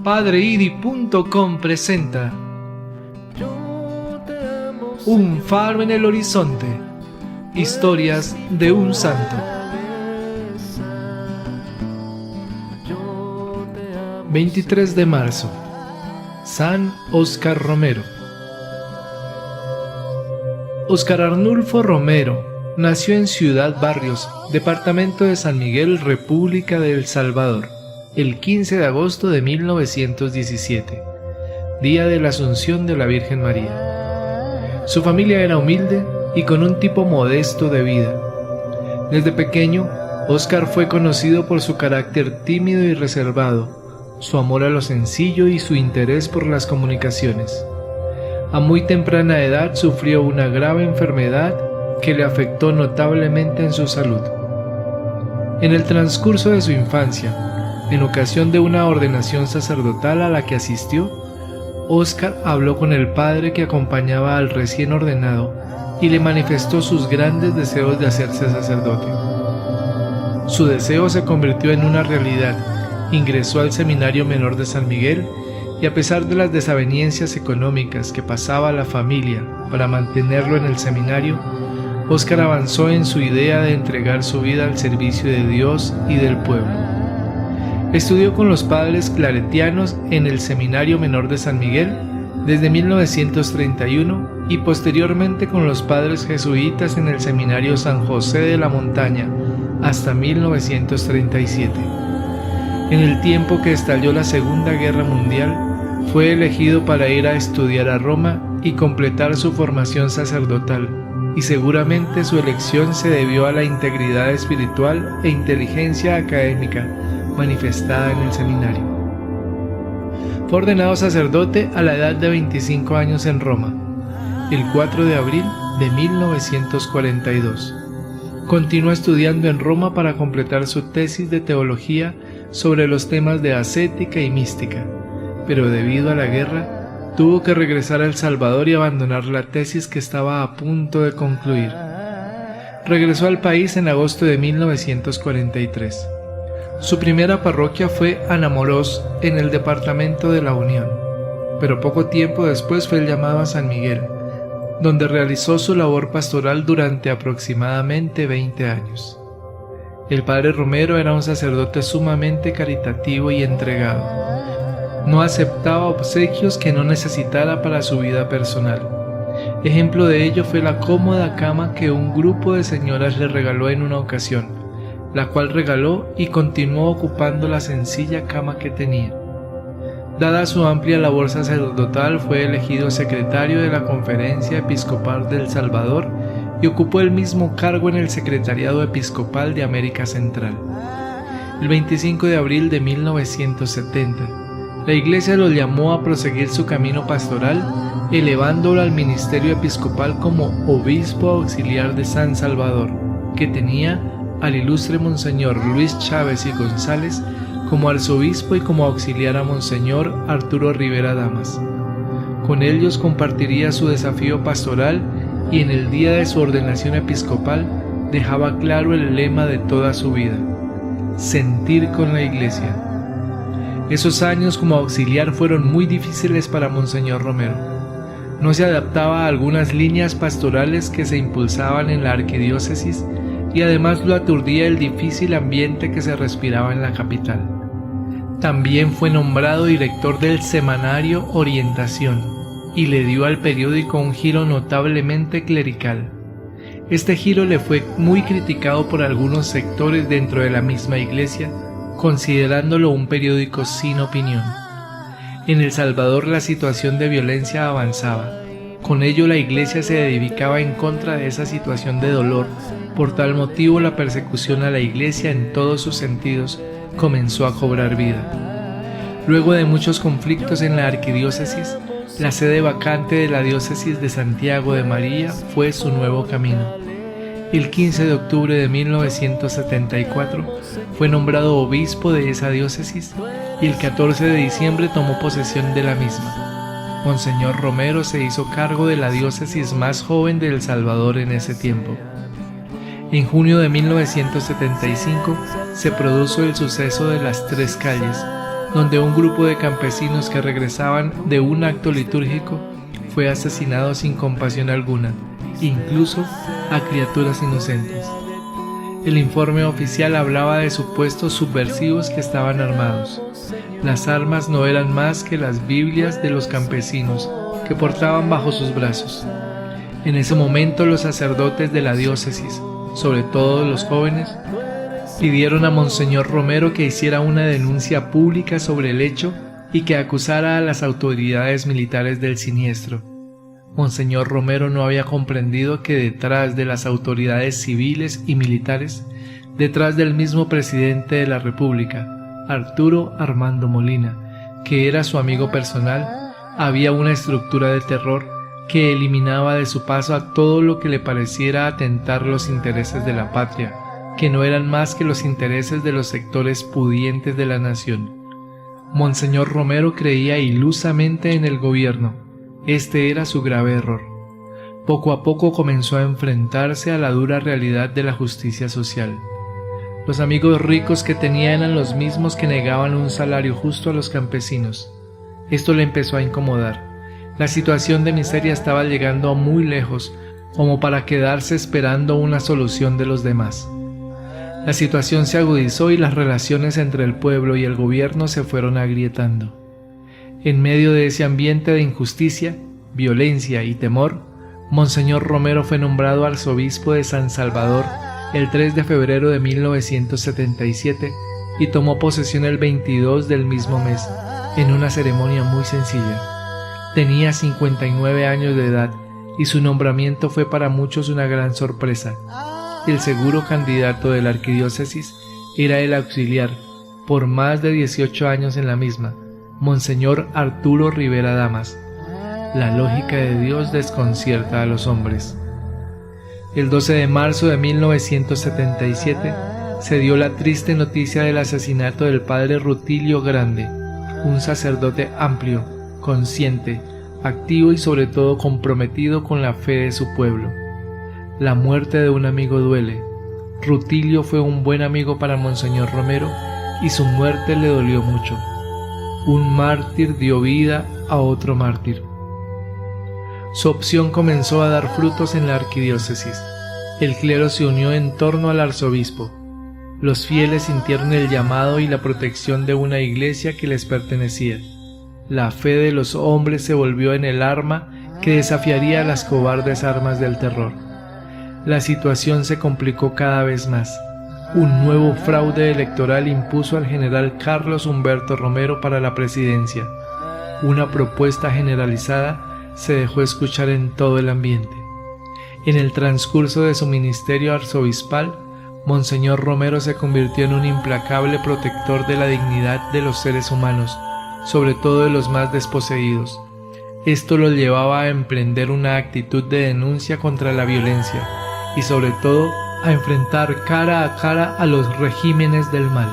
PadreIdi.com presenta Un faro en el horizonte. Historias de un santo. 23 de marzo. San Óscar Romero. Óscar Arnulfo Romero nació en Ciudad Barrios, departamento de San Miguel, República de El Salvador, el 15 de agosto de 1917, día de la Asunción de la Virgen María. Su familia era humilde y con un tipo modesto de vida. Desde pequeño, Óscar fue conocido por su carácter tímido y reservado, su amor a lo sencillo y su interés por las comunicaciones. A muy temprana edad sufrió una grave enfermedad que le afectó notablemente en su salud. En el transcurso de su infancia, en ocasión de una ordenación sacerdotal a la que asistió, Óscar habló con el padre que acompañaba al recién ordenado y le manifestó sus grandes deseos de hacerse sacerdote. Su deseo se convirtió en una realidad. Ingresó al Seminario Menor de San Miguel y, a pesar de las desavenencias económicas que pasaba la familia para mantenerlo en el seminario, Óscar avanzó en su idea de entregar su vida al servicio de Dios y del pueblo. Estudió con los padres claretianos en el Seminario Menor de San Miguel desde 1931 y posteriormente con los padres jesuitas en el Seminario San José de la Montaña hasta 1937. En el tiempo que estalló la Segunda Guerra Mundial, fue elegido para ir a estudiar a Roma y completar su formación sacerdotal, y seguramente su elección se debió a la integridad espiritual e inteligencia académica manifestada en el seminario. Fue ordenado sacerdote a la edad de 25 años en Roma, el 4 de abril de 1942. Continuó estudiando en Roma para completar su tesis de teología sobre los temas de ascética y mística, pero debido a la guerra, tuvo que regresar a El Salvador y abandonar la tesis que estaba a punto de concluir. Regresó al país en agosto de 1943. Su primera parroquia fue Anamorós, en el departamento de La Unión, pero poco tiempo después fue el llamado a San Miguel, donde realizó su labor pastoral durante aproximadamente 20 años. El padre Romero era un sacerdote sumamente caritativo y entregado. No aceptaba obsequios que no necesitara para su vida personal. Ejemplo de ello fue la cómoda cama que un grupo de señoras le regaló en una ocasión, la cual regaló y continuó ocupando la sencilla cama que tenía. Dada su amplia labor sacerdotal, fue elegido secretario de la Conferencia Episcopal de El Salvador y ocupó el mismo cargo en el Secretariado Episcopal de América Central. El 25 de abril de 1970, la Iglesia lo llamó a proseguir su camino pastoral, elevándolo al ministerio episcopal como obispo auxiliar de San Salvador, que tenía al ilustre Monseñor Luis Chávez y González como arzobispo y como auxiliar a Monseñor Arturo Rivera Damas. Con ellos compartiría su desafío pastoral y en el día de su ordenación episcopal dejaba claro el lema de toda su vida: sentir con la Iglesia. Esos años como auxiliar fueron muy difíciles para Monseñor Romero. No se adaptaba a algunas líneas pastorales que se impulsaban en la arquidiócesis y además lo aturdía el difícil ambiente que se respiraba en la capital. También fue nombrado director del semanario Orientación y le dio al periódico un giro notablemente clerical. Este giro le fue muy criticado por algunos sectores dentro de la misma iglesia, considerándolo un periódico sin opinión. En El Salvador la situación de violencia avanzaba. Con ello la iglesia se edificaba en contra de esa situación de dolor. Por tal motivo la persecución a la iglesia en todos sus sentidos comenzó a cobrar vida. Luego de muchos conflictos en la arquidiócesis, la sede vacante de la diócesis de Santiago de María fue su nuevo camino. El 15 de octubre de 1974 fue nombrado obispo de esa diócesis y el 14 de diciembre tomó posesión de la misma. Monseñor Romero se hizo cargo de la diócesis más joven de El Salvador en ese tiempo. En junio de 1975 se produjo el suceso de las Tres Calles, donde un grupo de campesinos que regresaban de un acto litúrgico fue asesinado sin compasión alguna, incluso a criaturas inocentes. El informe oficial hablaba de supuestos subversivos que estaban armados. Las armas no eran más que las Biblias de los campesinos que portaban bajo sus brazos. En ese momento los sacerdotes de la diócesis, sobre todo los jóvenes, pidieron a Monseñor Romero que hiciera una denuncia pública sobre el hecho y que acusara a las autoridades militares del siniestro. Monseñor Romero no había comprendido que detrás de las autoridades civiles y militares, detrás del mismo presidente de la República, Arturo Armando Molina, que era su amigo personal, había una estructura de terror que eliminaba de su paso a todo lo que le pareciera atentar los intereses de la patria, que no eran más que los intereses de los sectores pudientes de la nación. Monseñor Romero creía ilusamente en el gobierno. Este era su grave error. Poco a poco comenzó a enfrentarse a la dura realidad de la justicia social. Los amigos ricos que tenía eran los mismos que negaban un salario justo a los campesinos. Esto le empezó a incomodar. La situación de miseria estaba llegando muy lejos como para quedarse esperando una solución de los demás. La situación se agudizó y las relaciones entre el pueblo y el gobierno se fueron agrietando. En medio de ese ambiente de injusticia, violencia y temor, Monseñor Romero fue nombrado arzobispo de San Salvador el 3 de febrero de 1977 y tomó posesión el 22 del mismo mes, en una ceremonia muy sencilla. Tenía 59 años de edad y su nombramiento fue para muchos una gran sorpresa. El seguro candidato de la arquidiócesis era el auxiliar, por más de 18 años en la misma, Monseñor Arturo Rivera Damas. La lógica de Dios desconcierta a los hombres. El 12 de marzo de 1977 se dio la triste noticia del asesinato del padre Rutilio Grande, un sacerdote amplio, consciente, activo y sobre todo comprometido con la fe de su pueblo. La muerte de un amigo duele. Rutilio fue un buen amigo para Monseñor Romero y su muerte le dolió mucho. Un mártir dio vida a otro mártir. Su opción comenzó a dar frutos en la arquidiócesis. El clero se unió en torno al arzobispo. Los fieles sintieron el llamado y la protección de una iglesia que les pertenecía. La fe de los hombres se volvió en el arma que desafiaría a las cobardes armas del terror. La situación se complicó cada vez más. Un nuevo fraude electoral impuso al general Carlos Humberto Romero para la presidencia. Una propuesta generalizada se dejó escuchar en todo el ambiente. En el transcurso de su ministerio arzobispal, Monseñor Romero se convirtió en un implacable protector de la dignidad de los seres humanos, sobre todo de los más desposeídos. Esto lo llevaba a emprender una actitud de denuncia contra la violencia y sobre todo a enfrentar cara a cara a los regímenes del mal.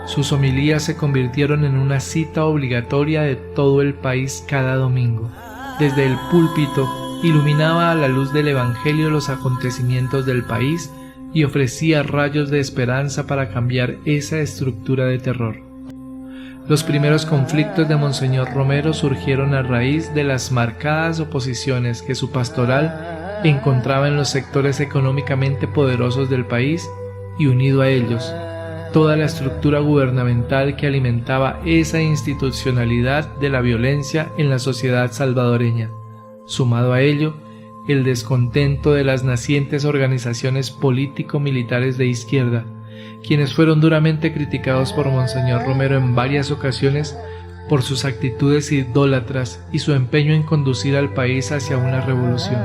Sus homilías se convirtieron en una cita obligatoria de todo el país cada domingo. Desde el púlpito iluminaba a la luz del Evangelio los acontecimientos del país y ofrecía rayos de esperanza para cambiar esa estructura de terror. Los primeros conflictos de Monseñor Romero surgieron a raíz de las marcadas oposiciones que su pastoral encontraba en los sectores económicamente poderosos del país y unido a ellos, toda la estructura gubernamental que alimentaba esa institucionalidad de la violencia en la sociedad salvadoreña. Sumado a ello, el descontento de las nacientes organizaciones político-militares de izquierda, quienes fueron duramente criticados por Monseñor Romero en varias ocasiones por sus actitudes idólatras y su empeño en conducir al país hacia una revolución.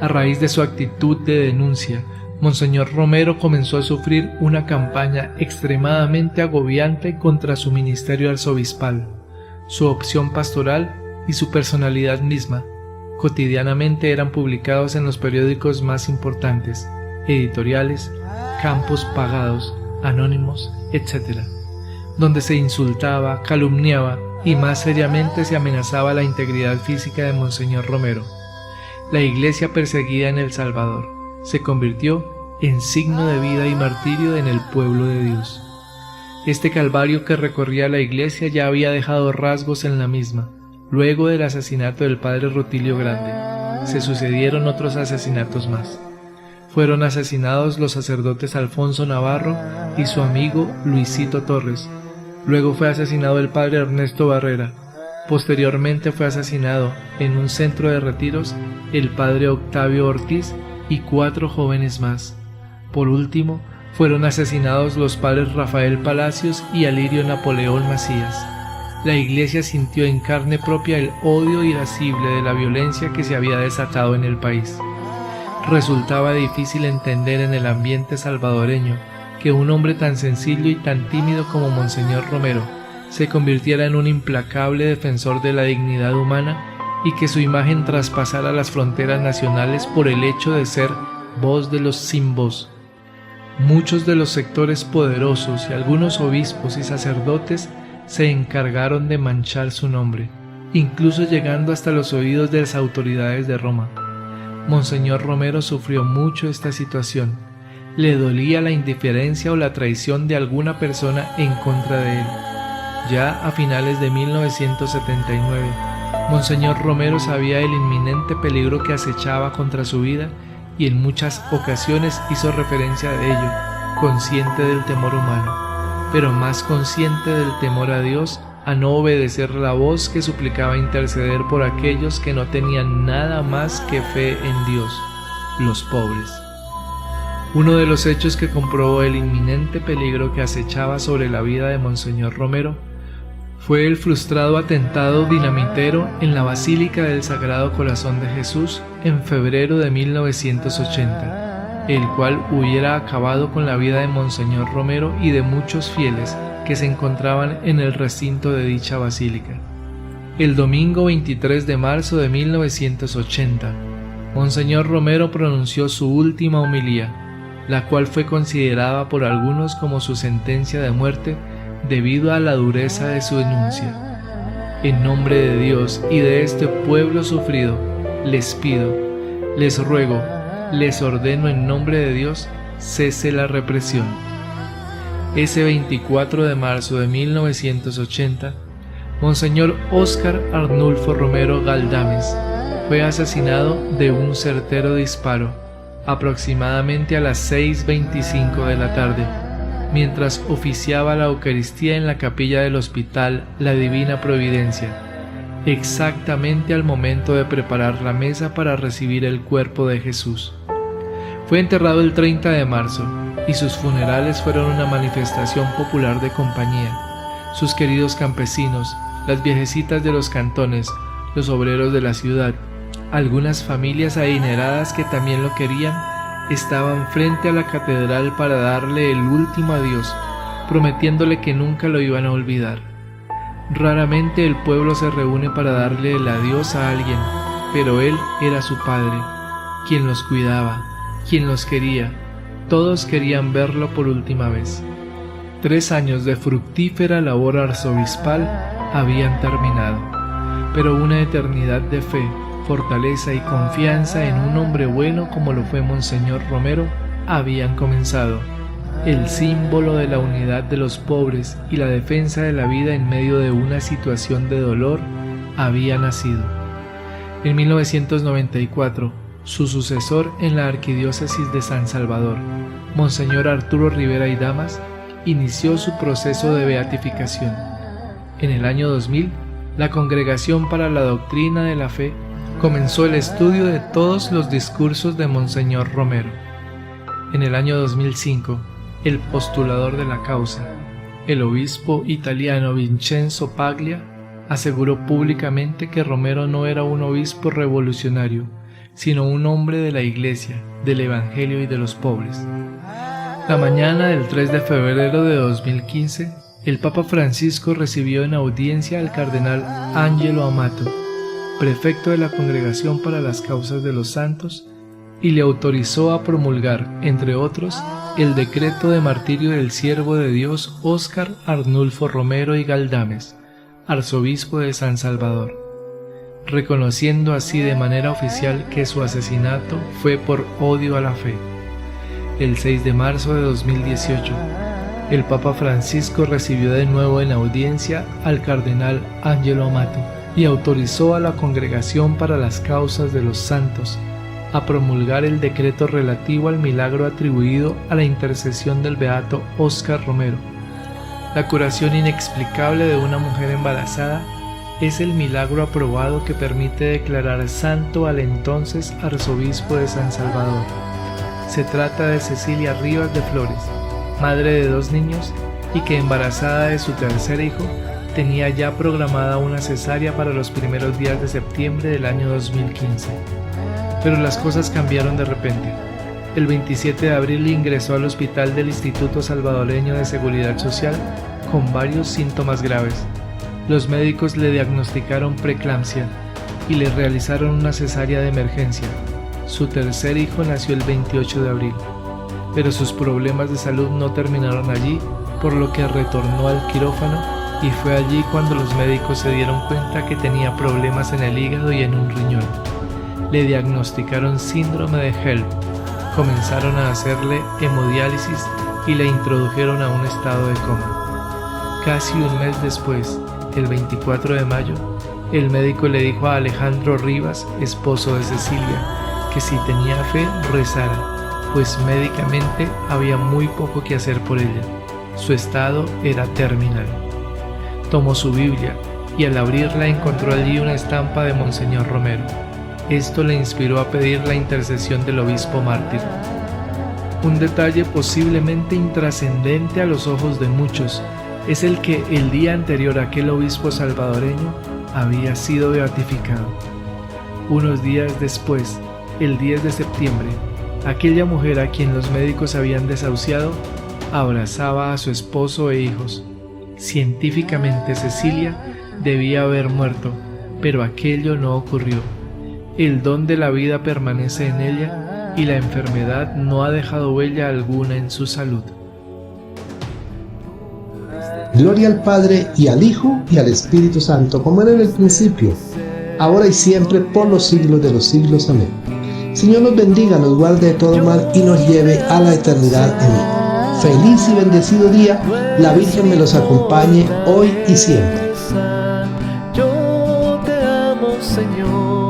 A raíz de su actitud de denuncia, Monseñor Romero comenzó a sufrir una campaña extremadamente agobiante contra su ministerio arzobispal, su opción pastoral y su personalidad misma. Cotidianamente eran publicados en los periódicos más importantes, editoriales, campos pagados, anónimos, etc., donde se insultaba, calumniaba y más seriamente se amenazaba la integridad física de Monseñor Romero. La iglesia perseguida en El Salvador se convirtió en signo de vida y martirio en el pueblo de Dios. Este calvario que recorría la iglesia ya había dejado rasgos en la misma. Luego del asesinato del padre Rutilio Grande, se sucedieron otros asesinatos más. Fueron asesinados los sacerdotes Alfonso Navarro y su amigo Luisito Torres. Luego fue asesinado el padre Ernesto Barrera. Posteriormente fue asesinado en un centro de retiros el padre Octavio Ortiz y 4 jóvenes más. Por último, fueron asesinados los padres Rafael Palacios y Alirio Napoleón Macías. La iglesia sintió en carne propia el odio irascible de la violencia que se había desatado en el país. Resultaba difícil entender en el ambiente salvadoreño que un hombre tan sencillo y tan tímido como Monseñor Romero se convirtiera en un implacable defensor de la dignidad humana y que su imagen traspasara las fronteras nacionales por el hecho de ser voz de los sin voz. Muchos de los sectores poderosos y algunos obispos y sacerdotes se encargaron de manchar su nombre, incluso llegando hasta los oídos de las autoridades de Roma. Monseñor Romero sufrió mucho esta situación. Le dolía la indiferencia o la traición de alguna persona en contra de él. Ya a finales de 1979, Monseñor Romero sabía el inminente peligro que acechaba contra su vida y en muchas ocasiones hizo referencia a ello, consciente del temor humano, pero más consciente del temor a Dios, a no obedecer la voz que suplicaba interceder por aquellos que no tenían nada más que fe en Dios, los pobres. Uno de los hechos que comprobó el inminente peligro que acechaba sobre la vida de Monseñor Romero fue el frustrado atentado dinamitero en la Basílica del Sagrado Corazón de Jesús en febrero de 1980, el cual hubiera acabado con la vida de Monseñor Romero y de muchos fieles que se encontraban en el recinto de dicha basílica. El domingo 23 de marzo de 1980, Monseñor Romero pronunció su última homilía, la cual fue considerada por algunos como su sentencia de muerte debido a la dureza de su denuncia. En nombre de Dios y de este pueblo sufrido, les pido, les ruego, les ordeno en nombre de Dios, cese la represión. Ese 24 de marzo de 1980, Monseñor Óscar Arnulfo Romero Galdames fue asesinado de un certero disparo, aproximadamente a las 6:25 de la tarde, mientras oficiaba la Eucaristía en la capilla del Hospital La Divina Providencia, exactamente al momento de preparar la mesa para recibir el cuerpo de Jesús. Fue enterrado el 30 de marzo, y sus funerales fueron una manifestación popular de compañía. Sus queridos campesinos, las viejecitas de los cantones, los obreros de la ciudad, algunas familias adineradas que también lo querían, estaban frente a la catedral para darle el último adiós, prometiéndole que nunca lo iban a olvidar. Raramente el pueblo se reúne para darle el adiós a alguien, pero él era su padre, quien los cuidaba, quien los quería. Todos querían verlo por última vez. 3 años de fructífera labor arzobispal habían terminado, pero una eternidad de fe, fortaleza y confianza en un hombre bueno como lo fue Monseñor Romero habían comenzado. El símbolo de la unidad de los pobres y la defensa de la vida en medio de una situación de dolor había nacido. En 1994, su sucesor en la Arquidiócesis de San Salvador, Monseñor Arturo Rivera y Damas, inició su proceso de beatificación. En el año 2000, la Congregación para la Doctrina de la Fe comenzó el estudio de todos los discursos de Monseñor Romero. En el año 2005, el postulador de la causa, el obispo italiano Vincenzo Paglia, aseguró públicamente que Romero no era un obispo revolucionario, sino un hombre de la Iglesia, del Evangelio y de los pobres. La mañana del 3 de febrero de 2015, el Papa Francisco recibió en audiencia al cardenal Angelo Amato, prefecto de la Congregación para las Causas de los Santos, y le autorizó a promulgar, entre otros, el decreto de martirio del siervo de Dios Óscar Arnulfo Romero y Galdames, arzobispo de San Salvador, reconociendo así de manera oficial que su asesinato fue por odio a la fe. El 6 de marzo de 2018, el Papa Francisco recibió de nuevo en audiencia al cardenal Angelo Amato y autorizó a la Congregación para las Causas de los Santos a promulgar el decreto relativo al milagro atribuido a la intercesión del beato Óscar Romero. La curación inexplicable de una mujer embarazada es el milagro aprobado que permite declarar santo al entonces arzobispo de San Salvador. Se trata de Cecilia Rivas de Flores, madre de 2 niños y que, embarazada de su tercer hijo, tenía ya programada una cesárea para los primeros días de septiembre del año 2015. Pero las cosas cambiaron de repente. El 27 de abril ingresó al hospital del Instituto Salvadoreño de Seguridad Social con varios síntomas graves. Los médicos le diagnosticaron preeclampsia y le realizaron una cesárea de emergencia. Su tercer hijo nació el 28 de abril, pero sus problemas de salud no terminaron allí, por lo que retornó al quirófano y fue allí cuando los médicos se dieron cuenta que tenía problemas en el hígado y en un riñón. Le diagnosticaron síndrome de HELLP, comenzaron a hacerle hemodiálisis y le introdujeron a un estado de coma. Casi un mes después, el 24 de mayo, el médico le dijo a Alejandro Rivas, esposo de Cecilia, que si tenía fe rezara, pues médicamente había muy poco que hacer por ella. Su estado era terminal. Tomó su Biblia y al abrirla encontró allí una estampa de Monseñor Romero. Esto le inspiró a pedir la intercesión del obispo mártir. Un detalle posiblemente intrascendente a los ojos de muchos es el que el día anterior aquel obispo salvadoreño había sido beatificado. Unos días después, el 10 de septiembre, aquella mujer a quien los médicos habían desahuciado abrazaba a su esposo e hijos. Científicamente Cecilia debía haber muerto, pero aquello no ocurrió. El don de la vida permanece en ella y la enfermedad no ha dejado huella alguna en su salud. Gloria al Padre, y al Hijo, y al Espíritu Santo, como era en el principio, ahora y siempre, por los siglos de los siglos. Amén. Señor nos bendiga, nos guarde de todo mal y nos lleve a la eternidad. Amén. Feliz y bendecido día. La Virgen me los acompañe hoy y siempre. Yo te amo, Señor.